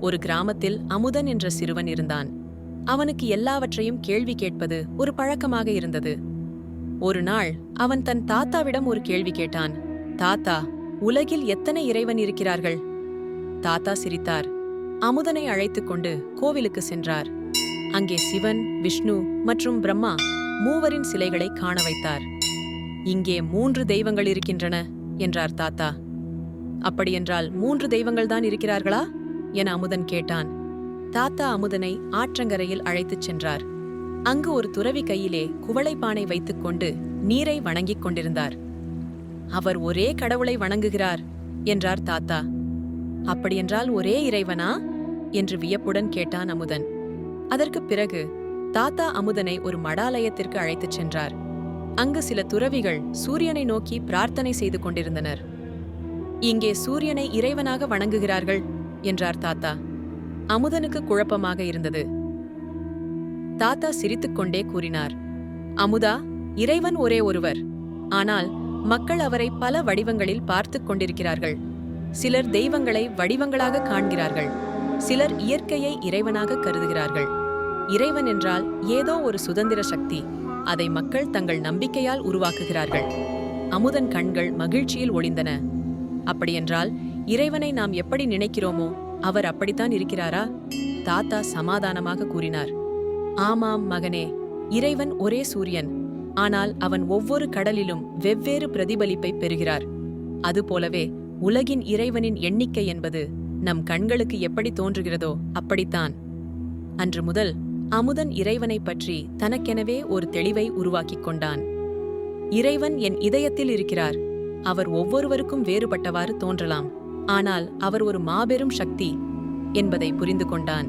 ஒரு கிராமத்தில் அமுதன் என்ற சிறுவன் இருந்தான். அவனுக்கு எல்லாவற்றையும் கேள்வி கேட்பது ஒரு பழக்கமாக இருந்தது. ஒரு நாள் அவன் தன் தாத்தாவிடம் ஒரு கேள்வி கேட்டான். தாத்தா, உலகில் எத்தனை இறைவன் இருக்கிறார்கள்? தாத்தா சிரித்தார். அமுதனை அழைத்துக் கொண்டு கோவிலுக்கு சென்றார். அங்கே சிவன், விஷ்ணு மற்றும் பிரம்மா மூவரின் சிலைகளை காண வைத்தார். இங்கே 3 தெய்வங்கள் இருக்கின்றன என்றார் தாத்தா. அப்படியென்றால் 3 தெய்வங்கள்தான் இருக்கிறார்களா என அமுதன் கேட்டான். தாத்தா அமுதனை ஆற்றங்கரையில் அழைத்துச் சென்றார். அங்கு ஒரு துறவி கையிலே குவளைப்பானை வைத்துக்கொண்டு நீரை வணங்கிக் கொண்டிருந்தார். அவர் ஒரே கடவுளை வணங்குகிறார் என்றார் தாத்தா. அப்படியென்றால் ஒரே இறைவனா என்று வியப்புடன் கேட்டான் அமுதன். அதற்குப் பிறகு தாத்தா அமுதனை ஒரு மடாலயத்திற்கு அழைத்துச் சென்றார். அங்கு சில துறவிகள் சூரியனை நோக்கி பிரார்த்தனை செய்து கொண்டிருந்தனர். இங்கே சூரியனை இறைவனாக வணங்குகிறார்கள் என்றார் தாத்தா. அமுதனுக்கு குழப்பமாக இருந்தது. தாத்தா சிரித்துக்கொண்டே கூறினார், அமுதா, இறைவன் ஒரே ஒருவர். ஆனால் மக்கள் அவரை பல வடிவங்களில் பார்த்துக் கொண்டிருக்கிறார்கள். சிலர் தெய்வங்களை வடிவங்களாக காண்கிறார்கள். சிலர் இயற்கையை இறைவனாக கருதுகிறார்கள். இறைவன் என்றால் ஏதோ ஒரு சுதந்திர சக்தி. அதை மக்கள் தங்கள் நம்பிக்கையால் உருவாக்குகிறார்கள். அமுதன் கண்கள் மகிழ்ச்சியில் ஒளிந்தன. அப்படியென்றால் இறைவனை நாம் எப்படி நினைக்கிறோமோ அவர் அப்படித்தான் இருக்கிறாரா? தாத்தா சமாதானமாக கூறினார். ஆமாம் மகனே, இறைவன் ஒரே சூரியன். ஆனால் அவன் ஒவ்வொரு கடலிலும் வெவ்வேறு பிரதிபலிப்பை பெறுகிறார். அதுபோலவே உலகின் இறைவனின் எண்ணிக்கை என்பது நம் கண்களுக்கு எப்படி தோன்றுகிறதோ அப்படித்தான். அன்று முதல் அமுதன் இறைவனைப் பற்றி தனக்கெனவே ஒரு தெளிவை உருவாக்கிக் கொண்டான். இறைவன் என் இதயத்தில் இருக்கிறார். அவர் ஒவ்வொருவருக்கும் வேறுபட்டவாறு தோன்றலாம். ஆனால் அவர் ஒரு மாபெரும் சக்தி என்பதை புரிந்து கொண்டான்.